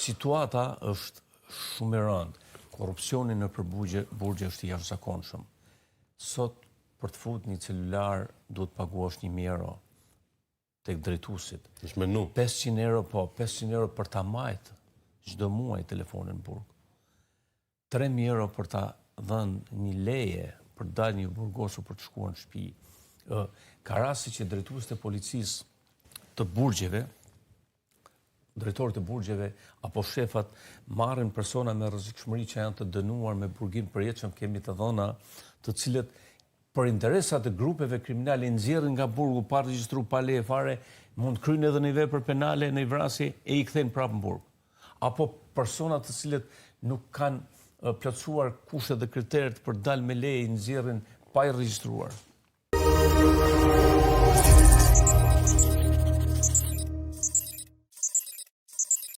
Situata është shumë e rëndë. Korrupsioni në burgje është i jashtëzakonshëm. Sot, për të futur një celular, duhet paguash 1.000 euro tek drejtuesit. Është menu. 500 euro, 500 euro për ta majtë çdo muaj telefonin në burg. 3.000 euro për ta dhënë një leje për të dalë një burgosu për të shkuar në shtëpi. Ka raste që drejtuesit e policisë të burgjeve, drejtorët e burgjeve apo shefat marrin persona me rrezikshmëri që janë të dënuar me burgim përjetshëm, kemi të dhëna, të cilët për interesat e grupeve kriminale nxjerrin nga burgu pa regjistruar, pa leje fare, mund të kryejnë edhe një vepër penale në vrasje e i kthejnë prapë në burg. Apo persona të cilët nuk kanë plotësuar kushtet dhe kriteret për të dalë me leje, nxjerrin pa i regjistruar.